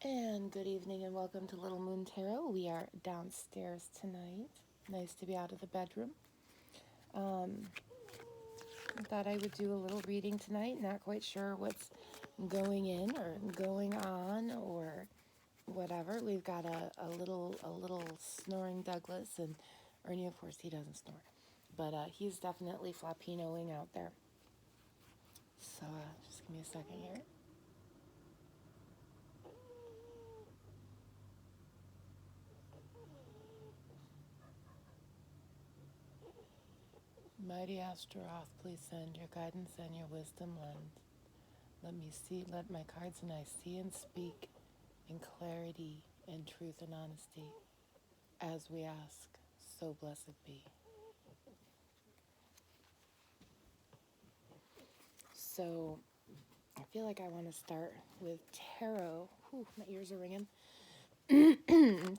And good evening and welcome to Little Moon Tarot. We are downstairs tonight. Nice to be out of the bedroom. I thought I would do a little reading tonight. Not quite sure what's going in or going on or whatever. We've got a little snoring Douglas, and Ernie, of course, he doesn't snore, but he's definitely Filipinoing out there. So just give me a second here. Mighty Astaroth, please send your guidance and your wisdom lend. Let my cards and I see and speak in clarity and truth and honesty. As we ask, so blessed be. So, I feel like I want to start with tarot. Whew, my ears are ringing.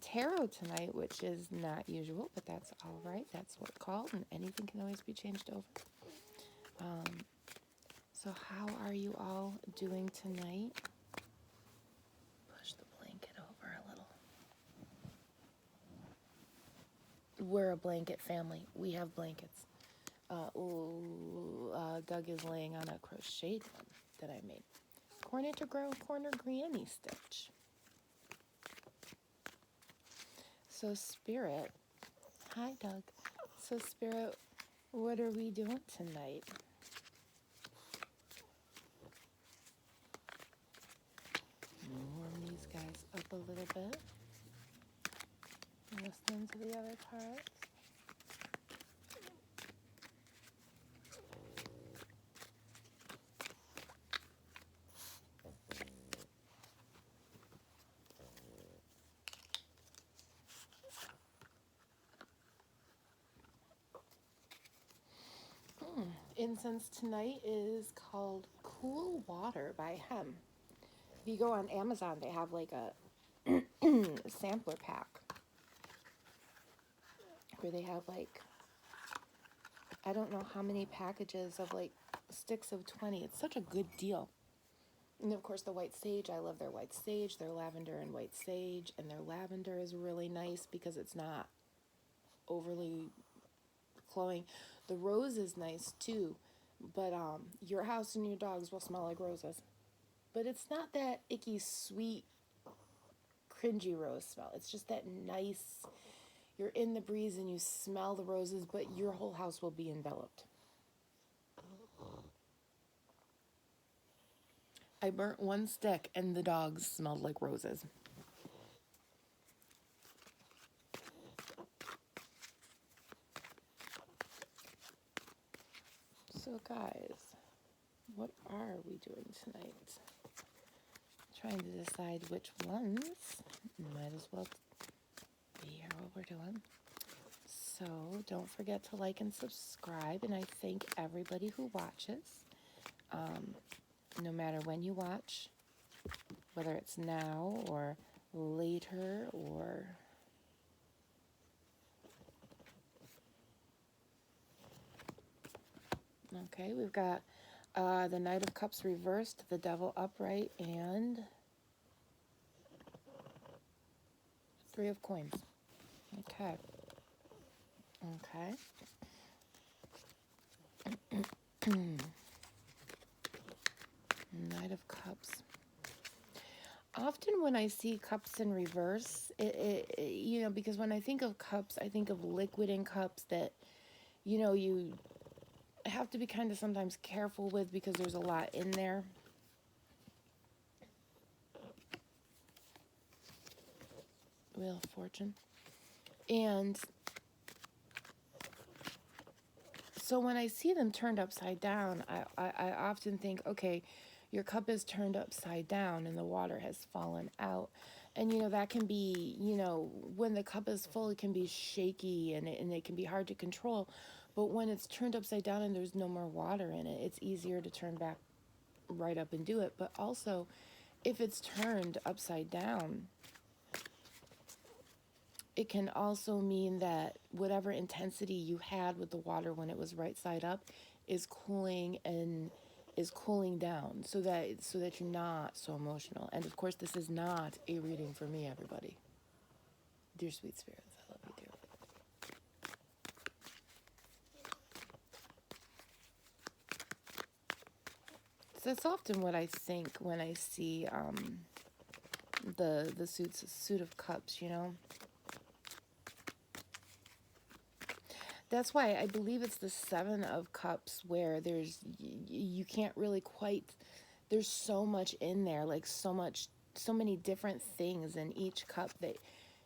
Tarot tonight, which is not usual, but that's all right. That's what it's called, and anything can always be changed over. So how are you all doing tonight? Push the blanket over a little. We're a blanket family. We have blankets. Doug is laying on a crocheted one that I made. Corner to grow, corner granny stitch. So Spirit, hi Doug. So Spirit, what are we doing tonight? Warm these guys up a little bit. Listen to the other cards. Incense tonight is called Cool Water by Hem. If you go on Amazon, they have like a sampler pack where they have like, I don't know how many packages of like sticks of 20. It's such a good deal. And of course the white sage, I love their white sage, their lavender and white sage, and their lavender is really nice because it's not overly flowing. The rose is nice too, but your house and your dogs will smell like roses. But it's not that icky, sweet, cringy rose smell. It's just that nice, you're in the breeze and you smell the roses, but your whole house will be enveloped. I burnt one stick and the dogs smelled like roses. So guys, what are we doing tonight? Trying to decide which ones. Might as well be here what we're doing. So don't forget to like and subscribe, and I thank everybody who watches. No matter when you watch, whether it's now or later or okay, we've got the Knight of Cups reversed, the Devil upright, and Three of Coins. Okay. Knight of Cups. Often when I see cups in reverse, because when I think of cups, I think of liquid in cups that, you have to be kind of sometimes careful with because there's a lot in there. Wheel of Fortune. And so when I see them turned upside down, I often think, okay, your cup is turned upside down and the water has fallen out. And, that can be, when the cup is full, it can be shaky and it can be hard to control. But when it's turned upside down and there's no more water in it, it's easier to turn back right up and do it. But also, if it's turned upside down, it can also mean that whatever intensity you had with the water when it was right side up is cooling and is cooling down so that you're not so emotional. And of course, this is not a reading for me, everybody. Dear sweet spirits, I love you dearly. So that's often what I think when I see the suit of cups, you know. That's why I believe it's the 7 of cups where there's you can't really quite, there's so much in there, like so many different things in each cup that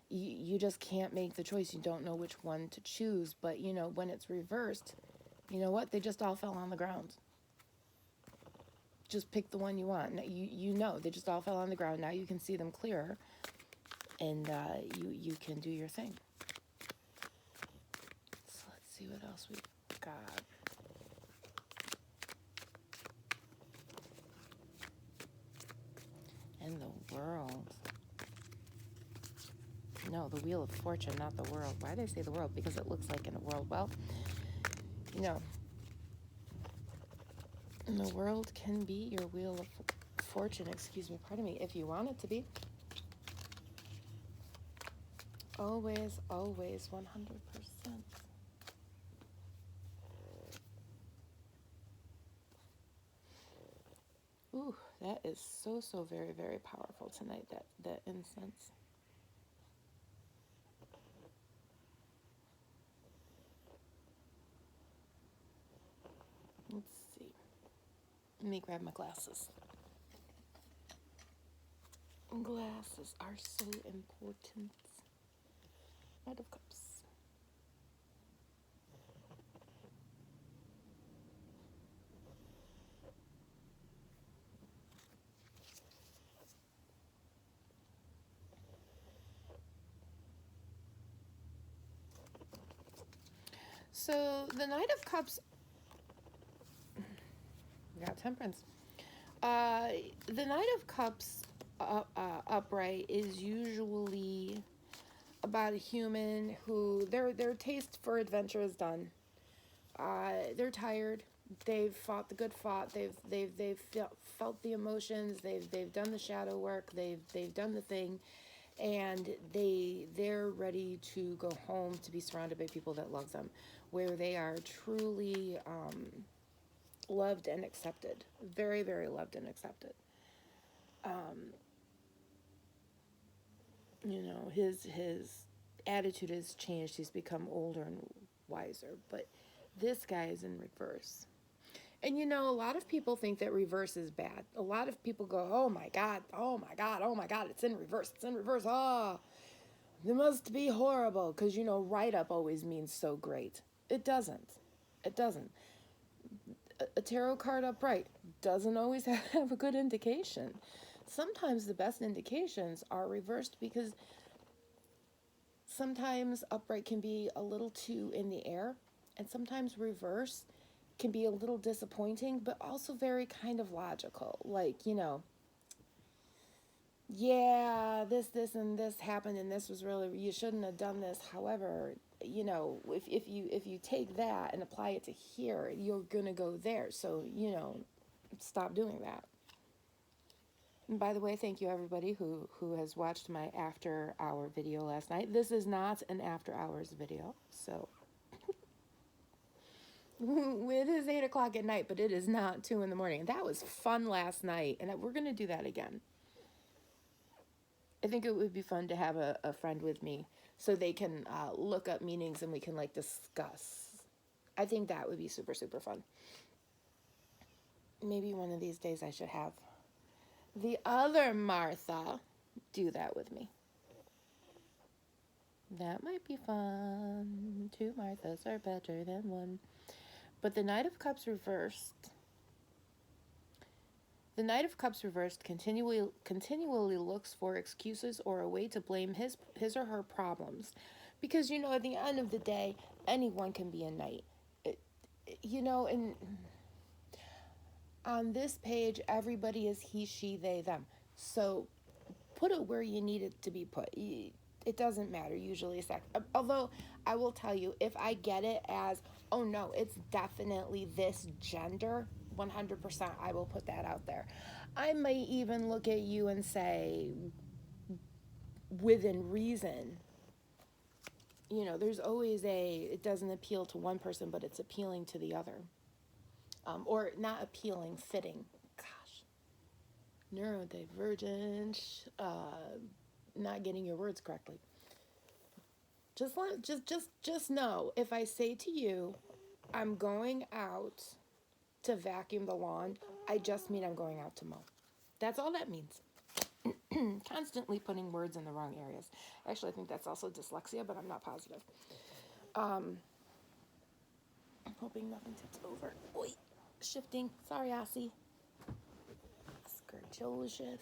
you just can't make the choice. You don't know which one to choose. But you know, when it's reversed, you know what, they just all fell on the ground. Just pick the one you want. You know they just all fell on the ground. Now you can see them clearer, and you can do your thing. So let's see what else we've got. And the world. No, the Wheel of Fortune, not the world. Why did I say the world? Because it looks like in a world. Well, you know, the world can be your Wheel of Fortune, excuse me, pardon me, if you want it to be. Always, always 100%. Ooh, that is so very, very powerful tonight, that incense. Let's see. Let me grab my glasses. Glasses are so important. Knight of Cups. So the Knight of Cups, we got Temperance. The Knight of Cups upright is usually about a human who their taste for adventure is done. They're tired. They've fought the good fought. They've felt the emotions. They've done the shadow work. They've done the thing, and they're ready to go home to be surrounded by people that love them, where they are truly loved and accepted. Very, very loved and accepted. You know, his attitude has changed. He's become older and wiser, but this guy is in reverse. And you know, a lot of people think that reverse is bad. A lot of people go, oh my God, oh my God, oh my God, it's in reverse, it's in reverse. Oh, it must be horrible. Because, you know, right up always means so great. It doesn't. It doesn't. A tarot card upright doesn't always have a good indication. Sometimes the best indications are reversed, because sometimes upright can be a little too in the air, and sometimes reverse can be a little disappointing, but also very kind of logical. Like, you know, yeah, this, and this happened, and this was really, you shouldn't have done this. However, you know, if you take that and apply it to here, you're gonna go there. So, you know, stop doing that. And by the way, thank you everybody who has watched my after hour video last night. This is not an after hours video, so it is 8 o'clock at night, but it is not 2 in the morning. That was fun last night, and we're gonna do that again. I think it would be fun to have a friend with me so they can look up meanings and we can like discuss. I think that would be super, super fun. Maybe one of these days I should have the other Martha do that with me. That might be fun. 2 Marthas are better than 1. But the Knight of Cups reversed. The Knight of Cups reversed continually looks for excuses or a way to blame his or her problems. Because, you know, at the end of the day, anyone can be a knight. You know, and on this page, everybody is he, she, they, them. So put it where you need it to be put. It doesn't matter, usually sex. Although, I will tell you, if I get it as, oh no, it's definitely this gender, 100%, I will put that out there. I may even look at you and say, within reason, there's always it doesn't appeal to one person, but it's appealing to the other. Or not appealing, fitting. Gosh. Neurodivergent, not getting your words correctly. Just know, if I say to you, I'm going out to vacuum the lawn, I just mean I'm going out to mow. That's all that means. Constantly putting words in the wrong areas. Actually, I think that's also dyslexia, but I'm not positive. I'm hoping nothing tips over. Oi, shifting. Sorry, Ossie. Oscar Joseph.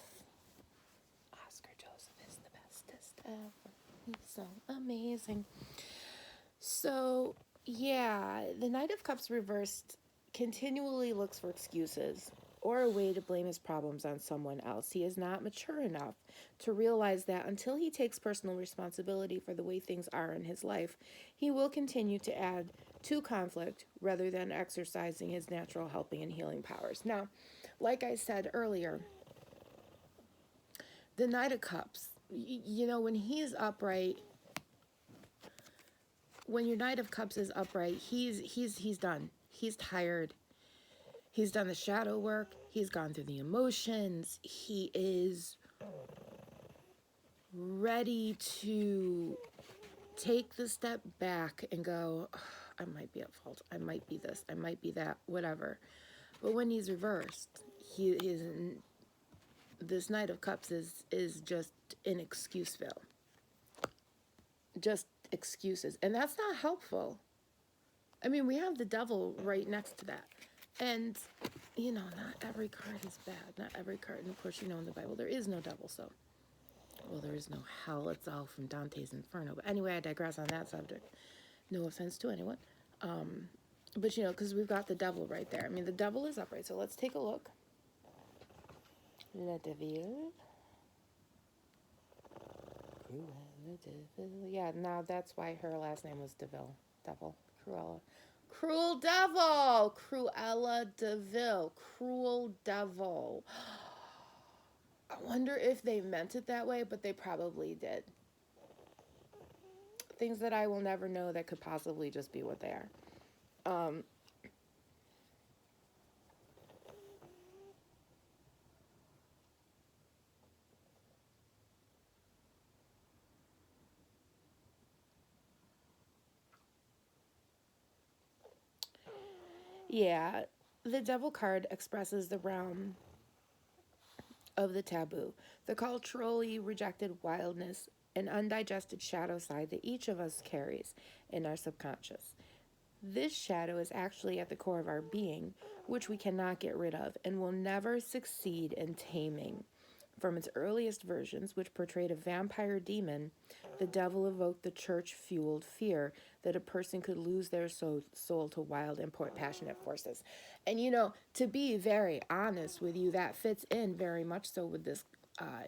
Oscar Joseph is the bestest ever. He's so amazing. So, yeah, the Knight of Cups reversed continually looks for excuses or a way to blame his problems on someone else. He is not mature enough to realize that until he takes personal responsibility for the way things are in his life, he will continue to add to conflict rather than exercising his natural helping and healing powers. Now, like I said earlier, the Knight of Cups, when he's upright, when your Knight of Cups is upright, he's done. He's tired. He's done the shadow work. He's gone through the emotions. He is ready to take the step back and go, oh, I might be at fault. I might be this. I might be that. Whatever. But when he's reversed, this Knight of Cups is just an excuseville. Just excuses. And that's not helpful. I mean, we have the devil right next to that. And, not every card is bad. Not every card. And of course, in the Bible, there is no devil, so. Well, there is no hell. It's all from Dante's Inferno. But anyway, I digress on that subject. No offense to anyone. But, because we've got the devil right there. I mean, the devil is upright. So let's take a look. Le Devil. Yeah, now that's why her last name was Deville. Devil. Cruella. Cruel Devil! Cruella DeVille. Cruel Devil. I wonder if they meant it that way, but they probably did. Things that I will never know that could possibly just be what they are. Yeah, the Devil card expresses the realm of the taboo, the culturally rejected wildness and undigested shadow side that each of us carries in our subconscious. This shadow is actually at the core of our being, which we cannot get rid of and will never succeed in taming. From its earliest versions, which portrayed a vampire demon, the devil evoked the church-fueled fear that a person could lose their soul to wild and passionate forces. And, to be very honest with you, that fits in very much so with this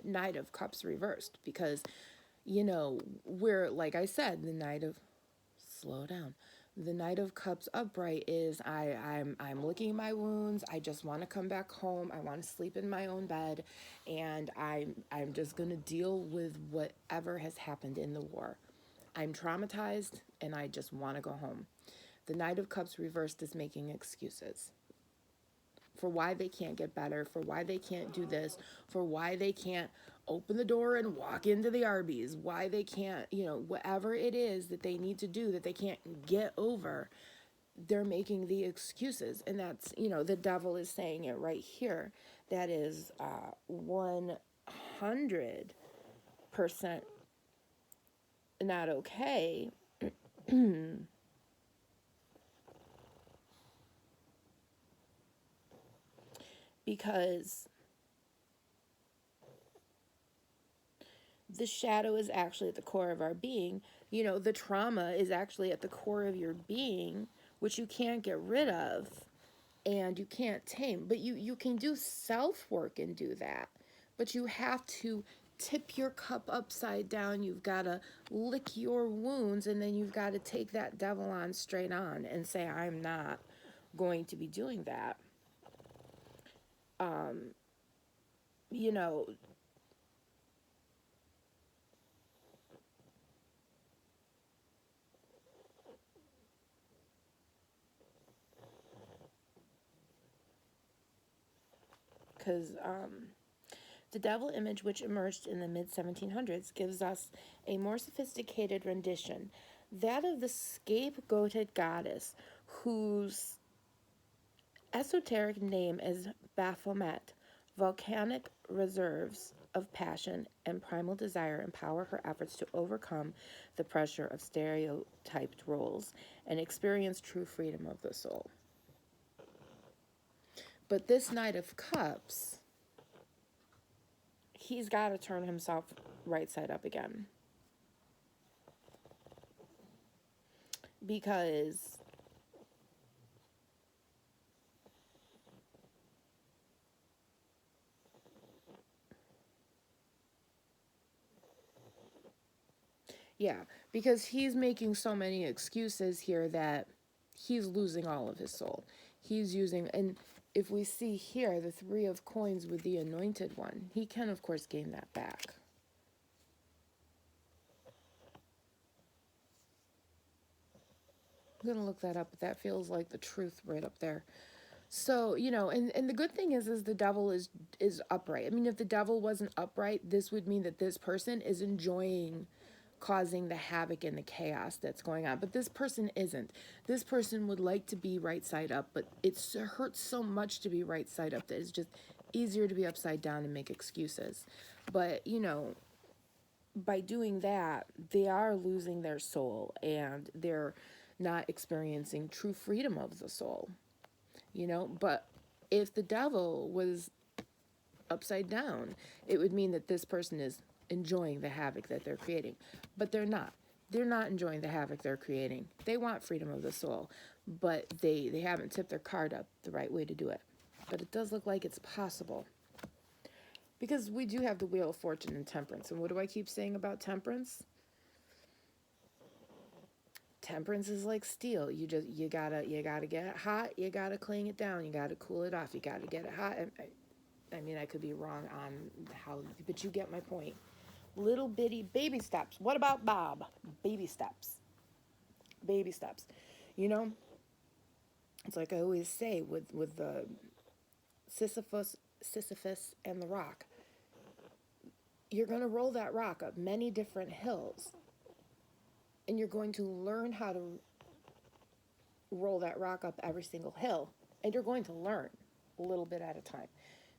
Knight of Cups reversed. Because, we're, like I said, the Knight of... Slow down. The Knight of Cups upright is I'm licking my wounds. I just want to come back home. I want to sleep in my own bed, and I'm just going to deal with whatever has happened in the war. I'm traumatized, and I just want to go home. The Knight of Cups reversed is making excuses for why they can't get better, for why they can't do this, for why they can't open the door and walk into the Arby's, why they can't, whatever it is that they need to do that they can't get over, they're making the excuses. And that's, the devil is saying it right here. That is 100% not okay. Because the shadow is actually at the core of our being. The trauma is actually at the core of your being, which you can't get rid of and you can't tame. But you can do self-work and do that. But you have to tip your cup upside down. You've got to lick your wounds, and then you've got to take that devil on straight on and say, I'm not going to be doing that. you know, because the devil image, which emerged in the mid 1700s, gives us a more sophisticated rendition, that of the scapegoated goddess, whose esoteric name is Baphomet. Volcanic reserves of passion and primal desire empower her efforts to overcome the pressure of stereotyped roles and experience true freedom of the soul. But this Knight of Cups, he's got to turn himself right side up again. Because yeah, because he's making so many excuses here that he's losing all of his soul. He's using, and if we see here the 3 of coins with the anointed one, he can of course gain that back. I'm gonna look that up, but that feels like the truth right up there. So, you know, and the good thing is the devil is upright. I mean, if the devil wasn't upright, this would mean that this person is enjoying causing the havoc and the chaos that's going on. But this person isn't. This person would like to be right side up, but it hurts so much to be right side up that it's just easier to be upside down and make excuses. But, you know, by doing that, they are losing their soul and they're not experiencing true freedom of the soul. You know, but if the devil was upside down, it would mean that this person is enjoying the havoc that they're creating. But they're not. They're not enjoying the havoc they're creating. They want freedom of the soul, but they haven't tipped their card up the right way to do it. But it does look like it's possible. Because we do have the Wheel of Fortune and Temperance. And what do I keep saying about Temperance? Temperance is like steel. You gotta get it hot. You gotta clean it down. You gotta cool it off. You gotta get it hot. I mean, I could be wrong on how, but you get my point. Little bitty baby steps. What about Bob? Baby steps. Baby steps. You know, it's like I always say with the Sisyphus and the rock. You're gonna roll that rock up many different hills, and you're going to learn how to roll that rock up every single hill, and you're going to learn a little bit at a time,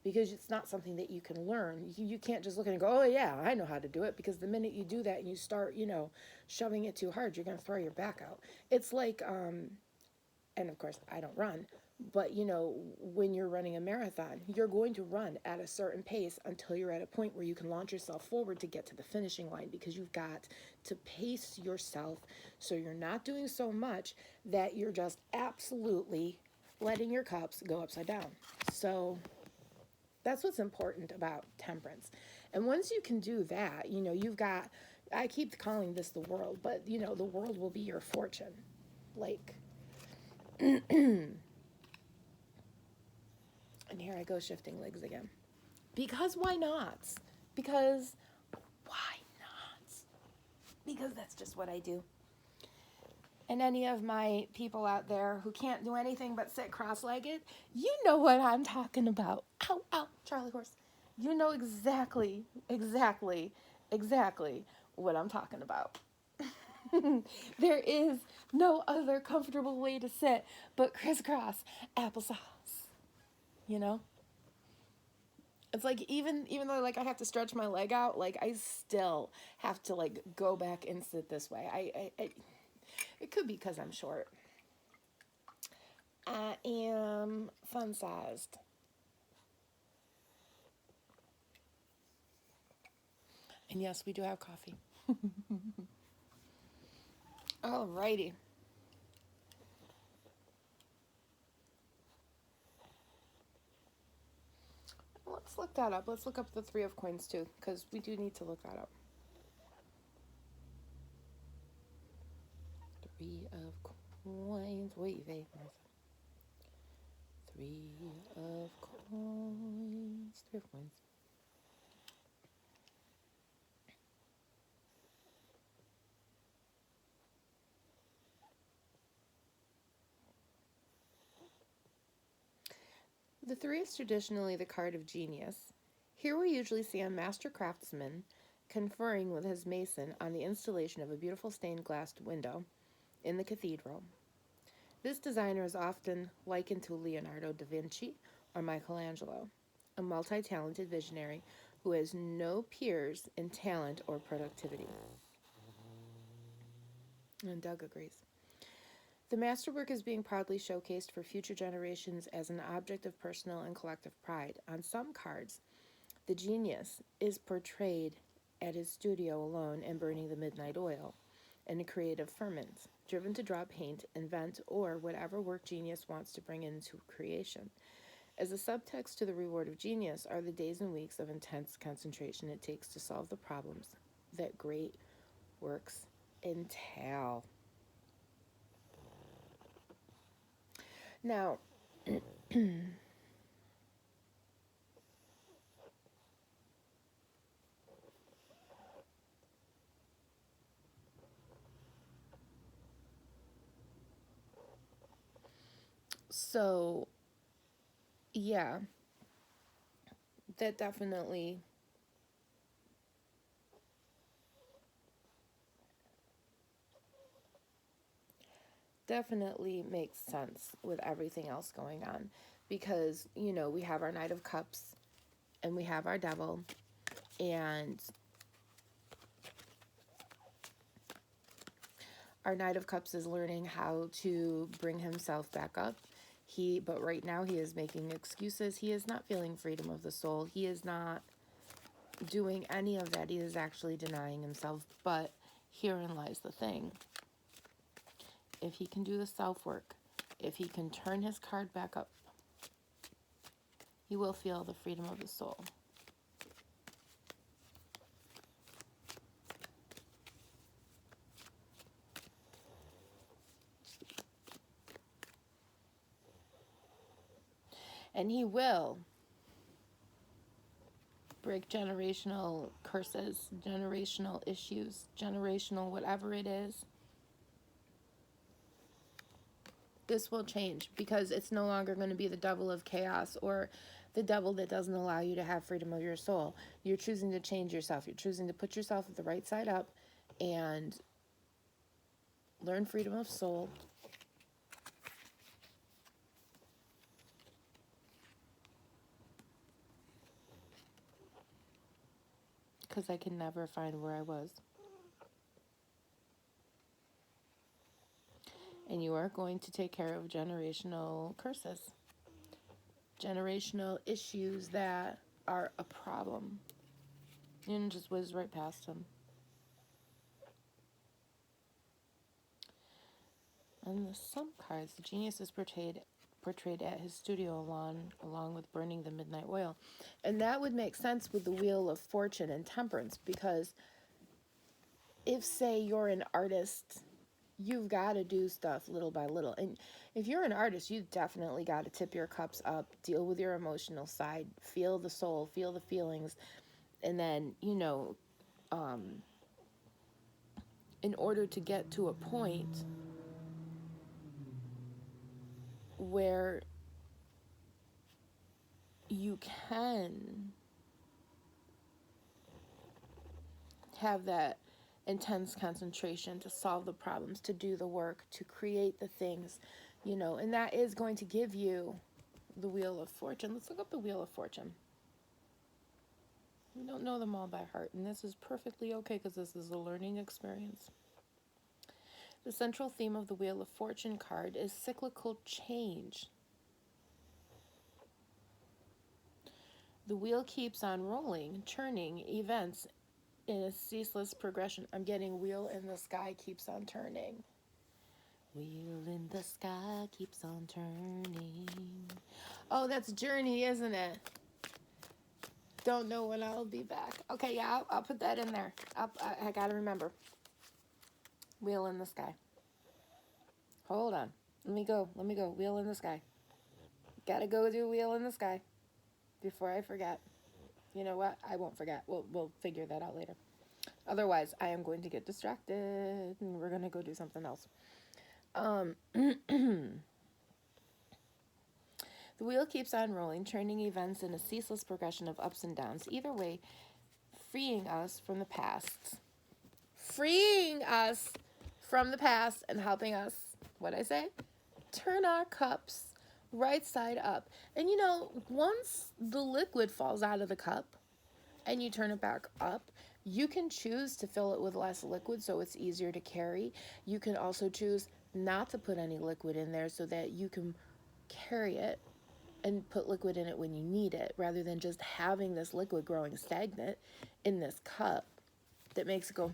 because it's not something that you can learn. You can't just look at it and go, oh yeah, I know how to do it, because the minute you do that and you start, you know, shoving it too hard, you're going to throw your back out. It's like, and of course I don't run, but you know, when you're running a marathon, you're going to run at a certain pace until you're at a point where you can launch yourself forward to get to the finishing line, because you've got to pace yourself so you're not doing so much that you're just absolutely letting your cups go upside down. So that's what's important about temperance. And once you can do that, you know, you've got, I keep calling this the world, but you know, the world will be your fortune. Like, and here I go shifting legs again. Because why not? Because why not? Because that's just what I do. And any of my people out there who can't do anything but sit cross-legged, you know what I'm talking about. Ow, ow, Charlie horse. You know exactly what I'm talking about. There is no other comfortable way to sit but crisscross applesauce. You know? It's like even though like I have to stretch my leg out, like I still have to like go back and sit this way. I it could be because I'm short. I am fun sized. And yes, we do have coffee. Alrighty. Let's look that up. Let's look up the 3 of coins too, because we do need to look that up. 3 of coins. Wait, Martha. Three of coins. Three of coins. The three is traditionally the card of genius. Here we usually see a master craftsman conferring with his mason on the installation of a beautiful stained glass window in the cathedral. This designer is often likened to Leonardo da Vinci or Michelangelo, a multi-talented visionary who has no peers in talent or productivity. And Doug agrees. The masterwork is being proudly showcased for future generations as an object of personal and collective pride. On some cards, the genius is portrayed at his studio alone and burning the midnight oil in a creative ferment, driven to draw paint, invent, or whatever work genius wants to bring into creation. As a subtext to the reward of genius are the days and weeks of intense concentration it takes to solve the problems that great works entail. Now, so yeah, that definitely makes sense with everything else going on, because we have our Knight of Cups and we have our Devil, and our Knight of Cups is learning how to bring himself back up. But right now he is making excuses. He is not feeling freedom of the soul. He is not doing any of that. He is actually denying himself. But herein lies the thing. If he can do the self-work, if he can turn his card back up, he will feel the freedom of the soul. And he will break generational curses, generational issues, generational whatever it is. This will change, because it's no longer going to be the devil of chaos or the devil that doesn't allow you to have freedom of your soul. You're choosing to change yourself. You're choosing to put yourself at the right side up and learn freedom of soul. Because I can never find where I was. And you are going to take care of generational curses, generational issues that are a problem. And just whiz right past them. And some cards, the genius is portrayed at his studio along with burning the midnight oil. And that would make sense with the Wheel of Fortune and Temperance, because if, say, you're an artist, you've got to do stuff little by little. And if you're an artist, you've definitely got to tip your cups up, deal with your emotional side, feel the soul, feel the feelings. And then, in order to get to a point where you can have that intense concentration to solve the problems, to do the work, to create the things, and that is going to give you the Wheel of Fortune. Let's look up the Wheel of Fortune. We don't know them all by heart, and this is perfectly okay, because this is a learning experience. The central theme of the Wheel of Fortune card is cyclical change. The wheel keeps on rolling, churning events in a ceaseless progression. I'm getting wheel in the sky keeps on turning. Wheel in the sky keeps on turning. Oh, that's Journey, isn't it? Don't know when I'll be back. Okay, yeah, I'll put that in there. I gotta remember. Wheel in the sky. Hold on. Let me go. Wheel in the sky. Gotta go do Wheel in the Sky before I forget. You know what? I won't forget. We'll figure that out later. Otherwise, I am going to get distracted and we're going to go do something else. The wheel keeps on rolling, turning events in a ceaseless progression of ups and downs, either way, freeing us from the past. Freeing us from the past and helping us, what'd I say? Turn our cups right side up. And you know, once the liquid falls out of the cup and you turn it back up, you can choose to fill it with less liquid so it's easier to carry. You can also choose not to put any liquid in there so that you can carry it and put liquid in it when you need it, rather than just having this liquid growing stagnant in this cup that makes it go.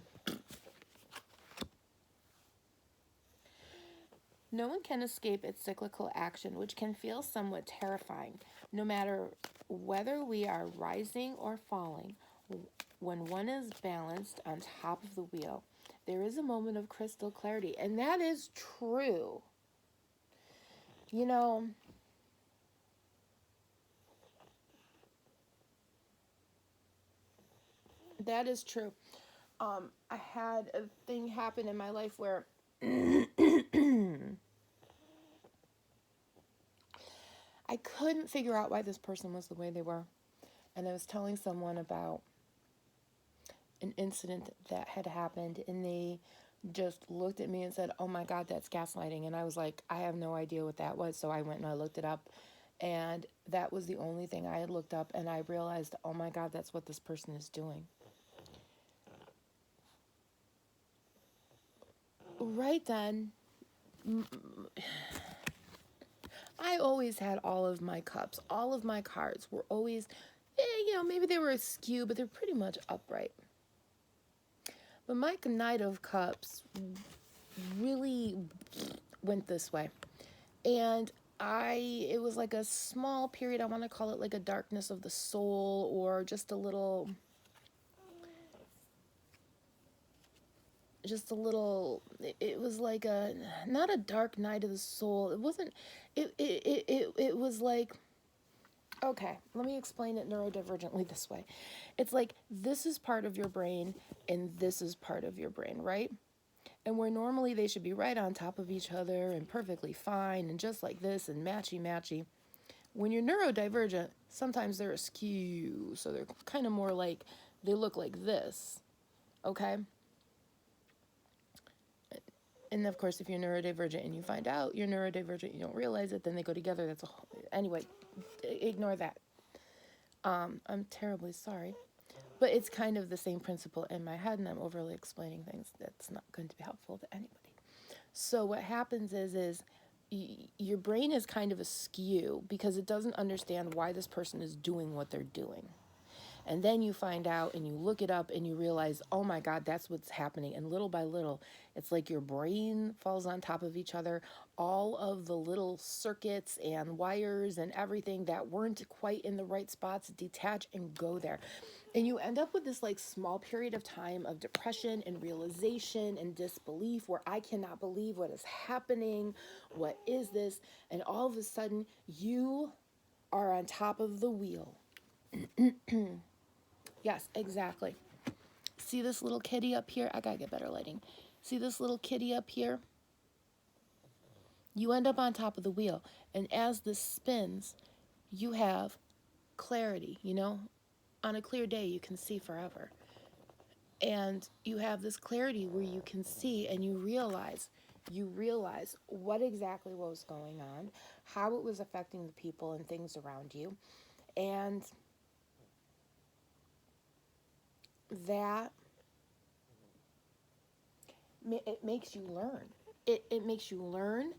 No one can escape its cyclical action, which can feel somewhat terrifying, no matter whether we are rising or falling. When one is balanced on top of the wheel, there is a moment of crystal clarity, and that is true. You know, that is true. I had a thing happen in my life where I couldn't figure out why this person was the way they were. And I was telling someone about an incident that had happened, and they just looked at me and said, "Oh my God, that's gaslighting." And I was like, I have no idea what that was. So I went and I looked it up. And that was the only thing I had looked up. And I realized, oh my God, that's what this person is doing. Right then, I always had all of my cups. All of my cards were always, maybe they were askew, but they're pretty much upright. But my Knight of Cups really went this way. And it was like a small period, I want to call it like a darkness of the soul, or just a little, it was like not a dark night of the soul. It wasn't, it was like, okay, let me explain it neurodivergently this way. It's like, this is part of your brain and this is part of your brain, right? And where normally they should be right on top of each other and perfectly fine and just like this and matchy. When you're neurodivergent, sometimes they're askew. So they're kind of more like, they look like this, okay? And of course, if you're neurodivergent and you find out you're neurodivergent, you don't realize it, then they go together. That's a whole, anyway, ignore that. I'm terribly sorry. But it's kind of the same principle in my head, and I'm overly explaining things that's not going to be helpful to anybody. So what happens is your brain is kind of askew because it doesn't understand why this person is doing what they're doing. And then you find out and you look it up and you realize, oh my God, that's what's happening. And little by little, it's like your brain falls on top of each other. All of the little circuits and wires and everything that weren't quite in the right spots detach and go there. And you end up with this like small period of time of depression and realization and disbelief, where I cannot believe what is happening. What is this? And all of a sudden, you are on top of the wheel. Yes, exactly. See this little kitty up here? I gotta get better lighting. See this little kitty up here? You end up on top of the wheel. And as this spins, you have clarity, On a clear day, you can see forever. And you have this clarity where you can see and you realize what exactly was going on, how it was affecting the people and things around you. And that, it makes you learn. It makes you learn,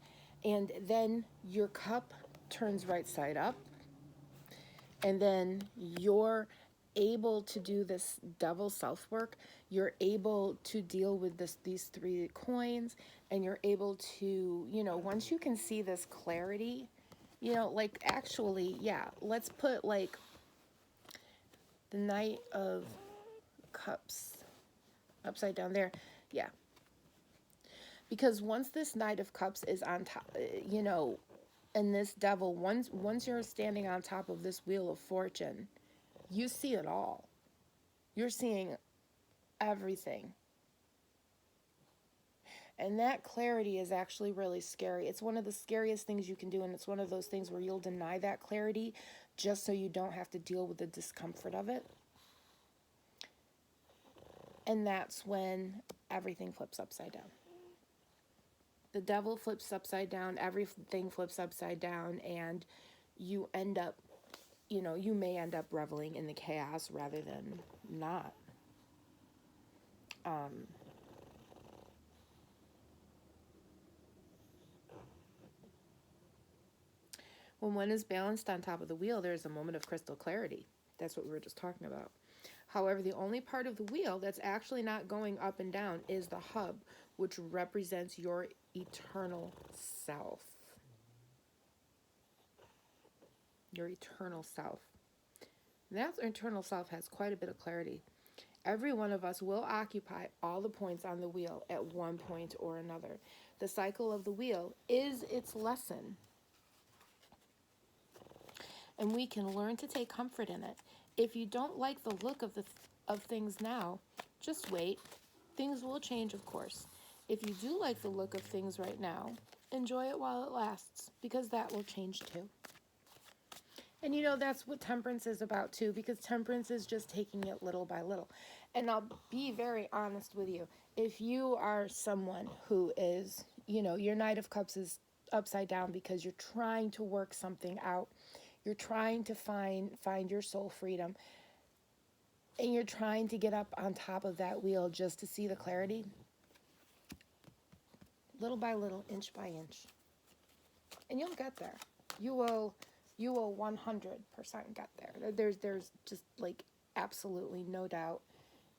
and then your cup turns right side up, and then you're able to do this double self-work. You're able to deal with these 3 coins, and you're able to, once you can see this clarity, like actually, yeah, let's put like the Knight of Cups upside down there. Yeah. Because once this Knight of Cups is on top, And this devil, once you're standing on top of this wheel of fortune, you see it all. You're seeing everything. And that clarity is actually really scary. It's one of the scariest things you can do, and it's one of those things where you'll deny that clarity just so you don't have to deal with the discomfort of it. And that's when everything flips upside down. The devil flips upside down, everything flips upside down, and you end up, you may end up reveling in the chaos rather than not. When one is balanced on top of the wheel, there is a moment of crystal clarity. That's what we were just talking about. However, the only part of the wheel that's actually not going up and down is the hub, which represents your eternal self. Your eternal self. That eternal self has quite a bit of clarity. Every one of us will occupy all the points on the wheel at one point or another. The cycle of the wheel is its lesson. And we can learn to take comfort in it. If you don't like the look of things now, just wait. Things will change, of course. If you do like the look of things right now, enjoy it while it lasts, because that will change too. And that's what temperance is about too, because temperance is just taking it little by little. And I'll be very honest with you. If you are someone who is, your Knight of Cups is upside down because you're trying to work something out, you're trying to find your soul freedom, and you're trying to get up on top of that wheel just to see the clarity, little by little, inch by inch. And you'll get there. You will 100% get there. There's just like absolutely no doubt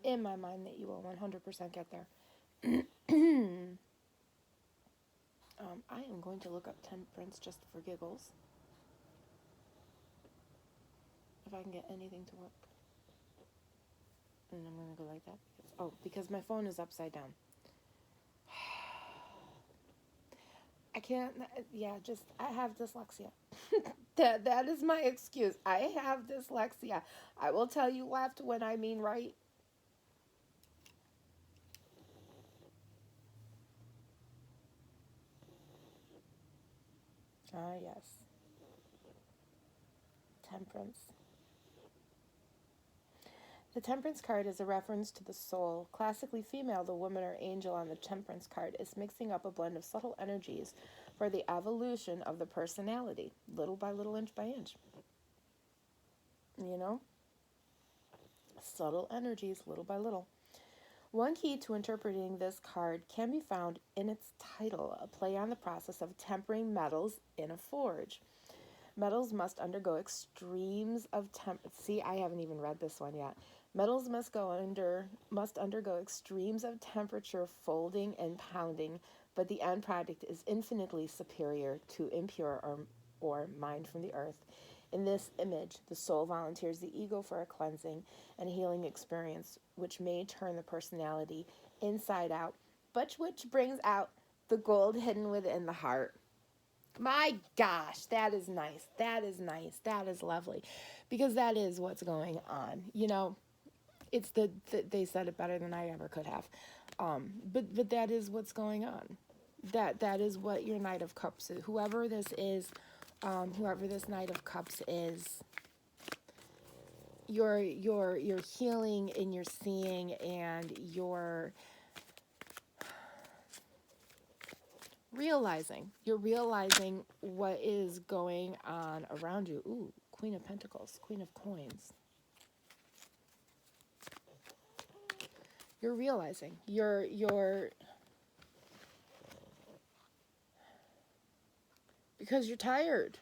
in my mind that you will 100% get there. I am going to look up temperance just for giggles. If I can get anything to work. And I'm going to go like that. Because my phone is upside down. I can't, I have dyslexia. That is my excuse. I have dyslexia. I will tell you left when I mean right. Ah, yes. Temperance. The Temperance card is a reference to the soul. Classically female, the woman or angel on the Temperance card is mixing up a blend of subtle energies for the evolution of the personality, little by little, inch by inch. Subtle energies, little by little. One key to interpreting this card can be found in its title, a play on the process of tempering metals in a forge. Metals must undergo extremes of See, I haven't even read this one yet. Metals must undergo extremes of temperature, folding and pounding, but the end product is infinitely superior to impure or mined from the earth. In this image, the soul volunteers the ego for a cleansing and healing experience, which may turn the personality inside out, but which brings out the gold hidden within the heart. My gosh, that is nice. That is nice. That is lovely. Because that is what's going on. It's they said it better than I ever could have. But that is what's going on. That is what your Knight of Cups is. Whoever this is, whoever this Knight of Cups is, you're healing and you're seeing and you're realizing what is going on around you. Ooh, Queen of Pentacles, Queen of Coins. You're realizing because you're tired.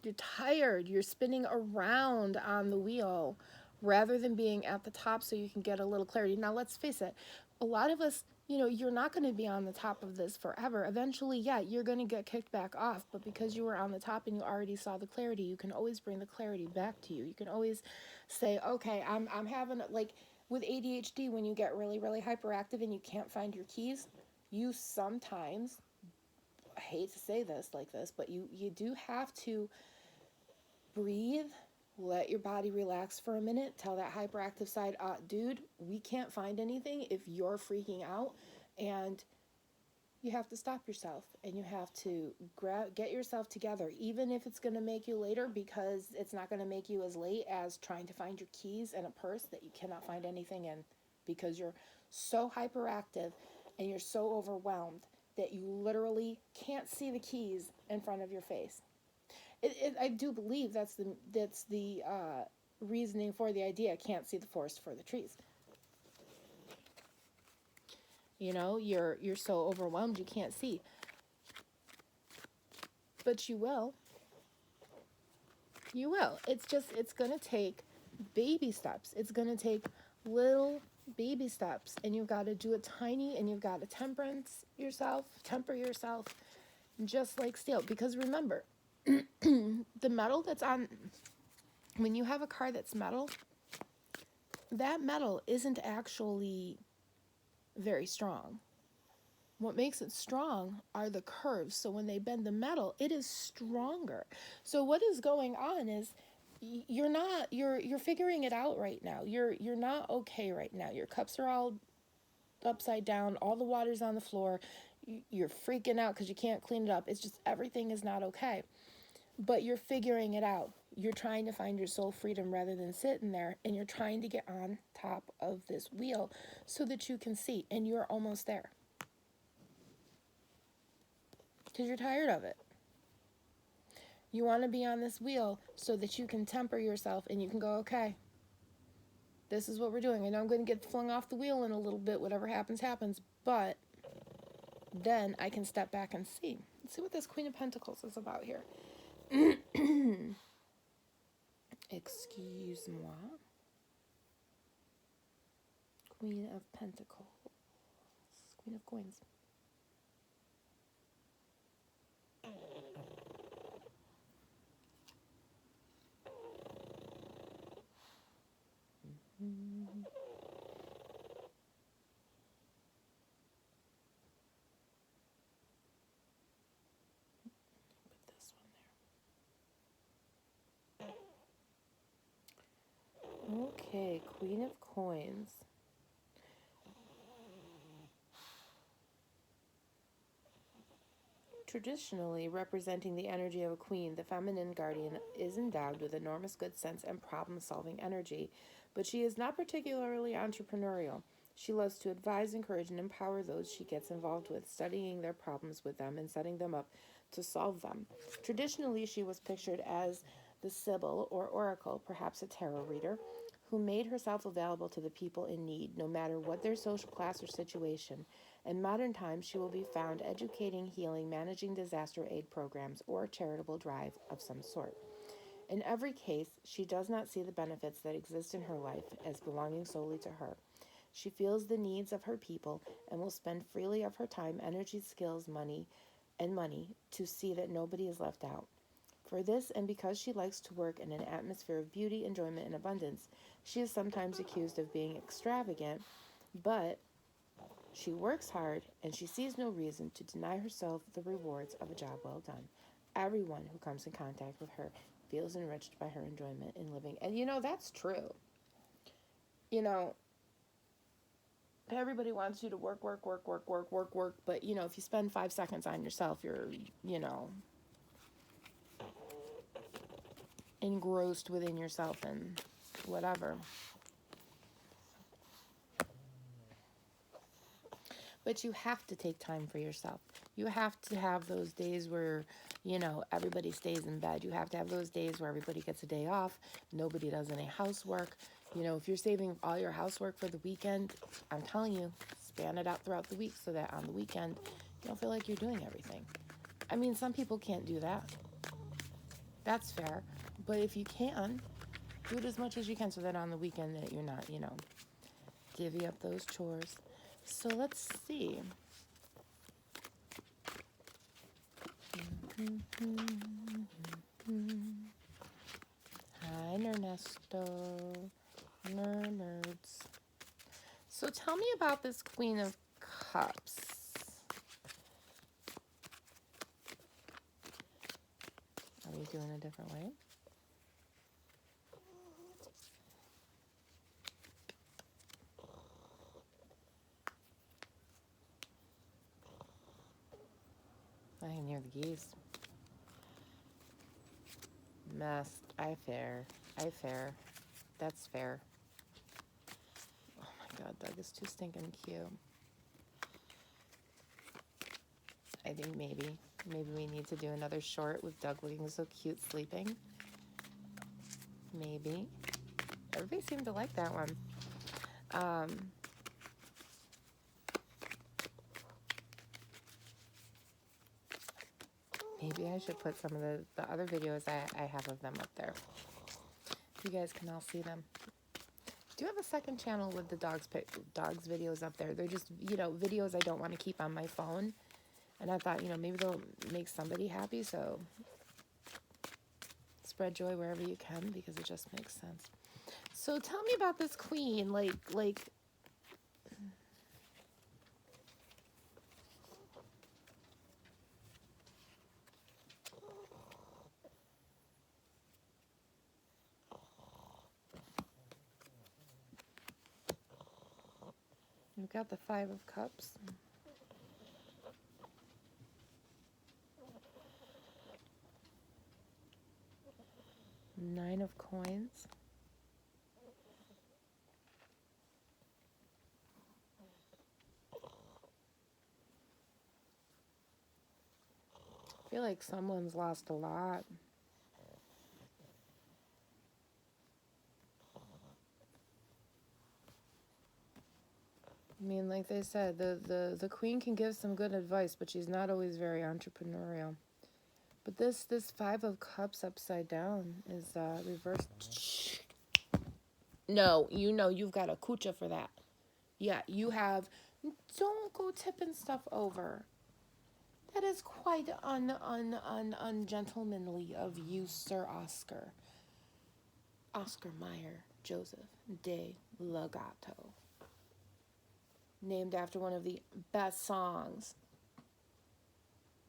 You're tired. You're spinning around on the wheel rather than being at the top so you can get a little clarity. Now, let's face it. A lot of us, you're not going to be on the top of this forever. Eventually, yeah, you're going to get kicked back off. But because you were on the top and you already saw the clarity, you can always bring the clarity back to you. You can always say, okay, I'm having, like, with ADHD, when you get really, really hyperactive and you can't find your keys, you sometimes I hate to say this like this, but you do have to breathe, let your body relax for a minute, tell that hyperactive side, dude, we can't find anything if you're freaking out, and you have to stop yourself and you have to get yourself together, even if it's going to make you later, because it's not going to make you as late as trying to find your keys in a purse that you cannot find anything in because you're so hyperactive and you're so overwhelmed that you literally can't see the keys in front of your face. I do believe that's the reasoning for the idea. Can't see the forest for the trees. You know, you're so overwhelmed you can't see. But you will. You will. It's going to take baby steps. It's going to take little baby steps. And you've got to do it tiny, and you've got to temper yourself, just like steel. Because remember, the metal that's on, when you have a car that's metal, that metal isn't actually very strong. What makes it strong are the curves. So when they bend the metal, it is stronger. So what is going on is you're figuring it out right now. You're not okay right now. Your cups are all upside down. All the water's on the floor. You're freaking out because you can't clean it up. It's just everything is not okay. But you're figuring it out. You're trying to find your soul freedom rather than sitting there, and you're trying to get on top of this wheel so that you can see, and you're almost there. Because you're tired of it. You want to be on this wheel so that you can temper yourself and you can go, okay, this is what we're doing. I know I'm going to get flung off the wheel in a little bit, whatever happens, happens, but then I can step back and see. Let's see what this Queen of Pentacles is about here. Excuse-moi. Queen of Pentacles. Queen of Coins. Put this one there. Okay, Queen of Coins. Traditionally representing the energy of a queen, the feminine guardian is endowed with enormous good sense and problem-solving energy, but she is not particularly entrepreneurial. She loves to advise, encourage, and empower those she gets involved with, studying their problems with them and setting them up to solve them. Traditionally, she was pictured as the Sibyl or Oracle, perhaps a tarot reader, who made herself available to the people in need, no matter what their social class or situation. In modern times, she will be found educating, healing, managing disaster aid programs, or a charitable drive of some sort. In every case, she does not see the benefits that exist in her life as belonging solely to her. She feels the needs of her people and will spend freely of her time, energy, skills, money to see that nobody is left out. For this, and because she likes to work in an atmosphere of beauty, enjoyment, and abundance, she is sometimes accused of being extravagant, but she works hard, and she sees no reason to deny herself the rewards of a job well done. Everyone who comes in contact with her feels enriched by her enjoyment in living. And you know, that's true. You know, everybody wants you to work, but, you know, if you spend 5 seconds on yourself, you're, you know, engrossed within yourself and whatever. But you have to take time for yourself. You have to have those days where, you know, everybody stays in bed. You have to have those days where everybody gets a day off. Nobody does any housework. You know, if you're saving all your housework for the weekend, I'm telling you, span it out throughout the week so that on the weekend, you don't feel like you're doing everything. I mean, some people can't do that. That's fair. But if you can, do it as much as you can so that on the weekend that you're not, you know, divvy up those chores. So let's see. Hi, Ernesto. Nerds. So tell me about this Queen of Cups. do in a different way. I can hear the geese. Messed. I fair. That's fair. Oh my god, Doug is too stinking cute. I think maybe we need to do another short with Doug looking so cute sleeping. Maybe. Everybody seemed to like that one. Maybe I should put some of the other videos I have of them up there. You guys can all see them. I do have a second channel with the dogs videos up there. They're just, videos I don't want to keep on my phone. And I thought, maybe they'll make somebody happy, so spread joy wherever you can, because it just makes sense. So tell me about this queen, like we've got the 5 of Cups. Nine of Coins. I feel like someone's lost a lot. I mean, like they said, the queen can give some good advice, but she's not always very entrepreneurial. But this 5 of Cups upside down is reversed. No, you've got a kucha for that. Yeah, you have. Don't go tipping stuff over. That is quite ungentlemanly of you, Sir Oscar. Oscar Mayer Joseph de Legato. Named after one of the best songs.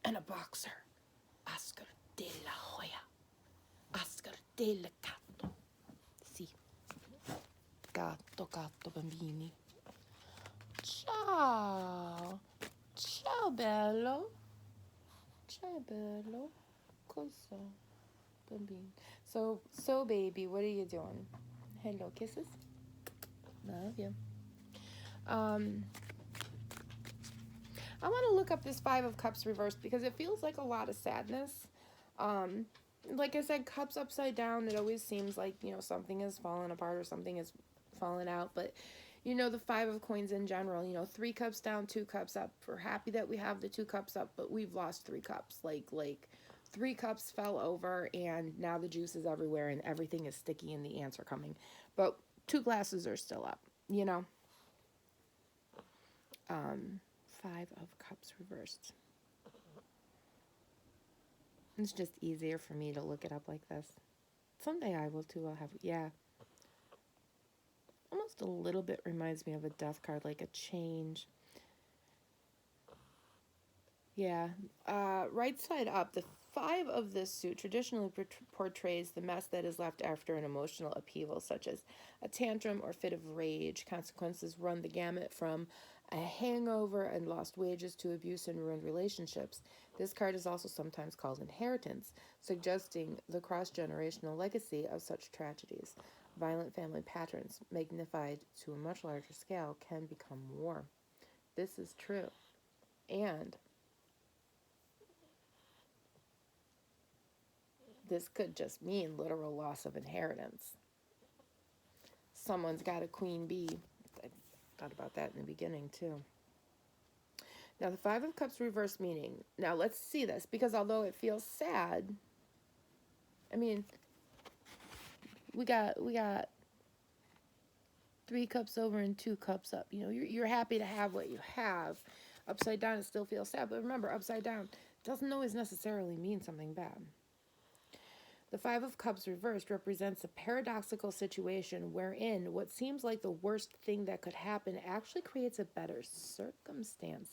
And a boxer. Oscar de la Hoya. Oscar de Legato. Sì. Gatto, bambini. Ciao. Ciao, bello. Ciao, bello. Cosa? Bambini. So, baby, what are you doing? Hello, kisses. Love you. I want to look up this 5 of Cups reversed because it feels like a lot of sadness. Like I said, cups upside down, it always seems like, something is falling apart or something is falling out. But, the 5 of Coins in general, 3 cups down, 2 cups up. We're happy that we have the 2 cups up, but we've lost 3 cups. Like 3 cups fell over and now the juice is everywhere and everything is sticky and the ants are coming. But 2 glasses are still up, 5 of Cups reversed. It's just easier for me to look it up like this. Someday I will too. I'll have, almost a little bit reminds me of a death card, like a change. Yeah. Right side up, the 5 of this suit traditionally portrays the mess that is left after an emotional upheaval, such as a tantrum or fit of rage. Consequences run the gamut from a hangover and lost wages to abuse and ruined relationships. This card is also sometimes called inheritance, suggesting the cross-generational legacy of such tragedies. Violent family patterns, magnified to a much larger scale, can become war. This is true. And this could just mean literal loss of inheritance. Someone's got a queen bee. I thought about that in the beginning, too. Now, the 5 of Cups reverse meaning. Now, let's see this, because although it feels sad, I mean, we got 3 cups over and 2 cups up. You're happy to have what you have. Upside down, it still feels sad. But remember, upside down doesn't always necessarily mean something bad. The 5 of Cups reversed represents a paradoxical situation wherein what seems like the worst thing that could happen actually creates a better circumstance.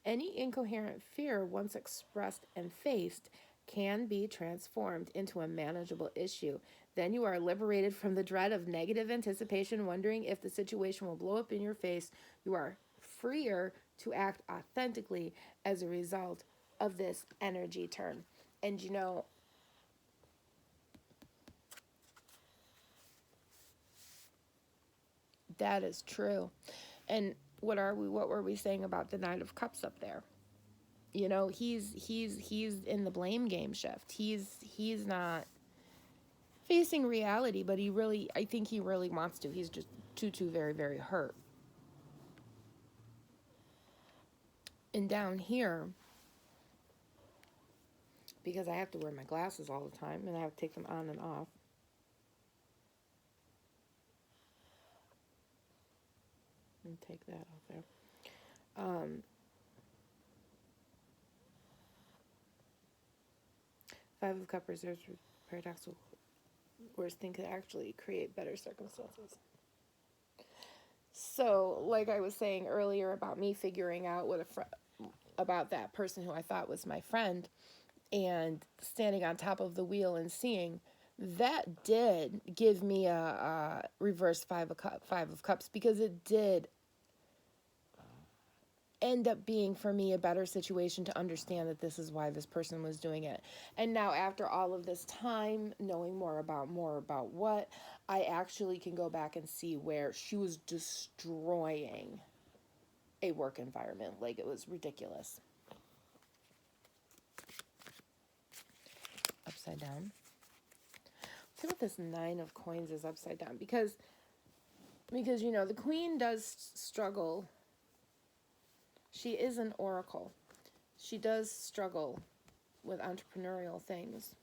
Any incoherent fear once expressed and faced can be transformed into a manageable issue. Then you are liberated from the dread of negative anticipation, wondering if the situation will blow up in your face. You are freer to act authentically as a result of this energy turn. And you know, that is true. And what were we saying about the Nine of Cups up there? You know, he's in the blame game shift. He's not facing reality, but I think he really wants to. He's just too very very hurt. And down here, because I have to wear my glasses all the time and I have to take them on and off. And take that off there. Five of Cups reserves for paradoxical worst thing could actually create better circumstances. So, like I was saying earlier about me figuring out about that person who I thought was my friend and standing on top of the wheel and seeing, that did give me a reverse five of cups, because it did end up being for me a better situation to understand that this is why this person was doing it. And now after all of this time, knowing more about what, I actually can go back and see where she was destroying a work environment. Like, it was ridiculous. Upside down. Let's see what this Nine of Coins is upside down, because you know, the Queen does struggle. She is an oracle. She does struggle with entrepreneurial things.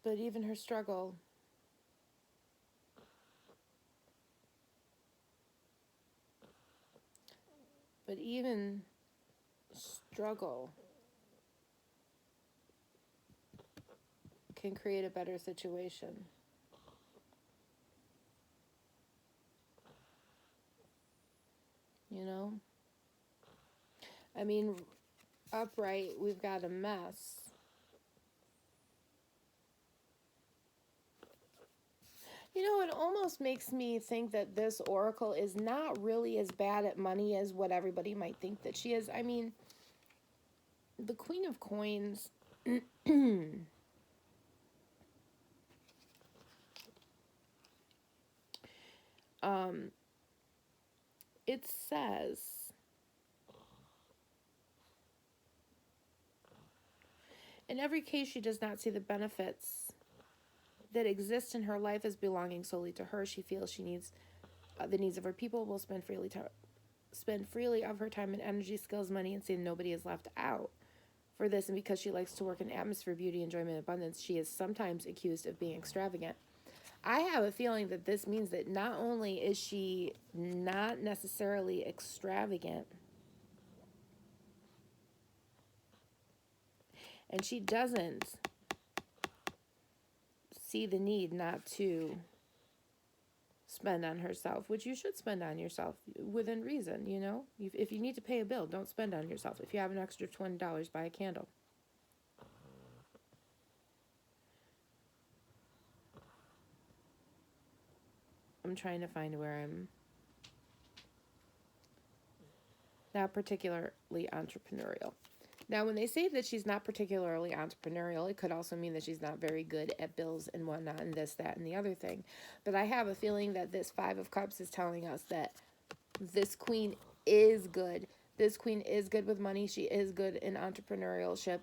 But even her struggle, can create a better situation. You know? I mean, upright, we've got a mess. You know, it almost makes me think that this oracle is not really as bad at money as what everybody might think that she is. I mean, the Queen of Coins... it says, in every case, she does not see the benefits that exist in her life as belonging solely to her. She feels she needs the needs of her people, will spend freely of her time and energy, skills, money, and see nobody is left out. For this, and because she likes to work in atmosphere, beauty, enjoyment, abundance, she is sometimes accused of being extravagant. I have a feeling that this means that not only is she not necessarily extravagant, and she doesn't see the need not to spend on herself, which you should spend on yourself within reason, you know? If you need to pay a bill, don't spend on yourself. If you have an extra $20, buy a candle. I'm trying to find where I'm not particularly entrepreneurial. Now, when they say that she's not particularly entrepreneurial, it could also mean that she's not very good at bills and whatnot, and this, that, and the other thing. But I have a feeling that this Five of Cups is telling us that this Queen is good. This Queen is good with money. She is good in entrepreneurship.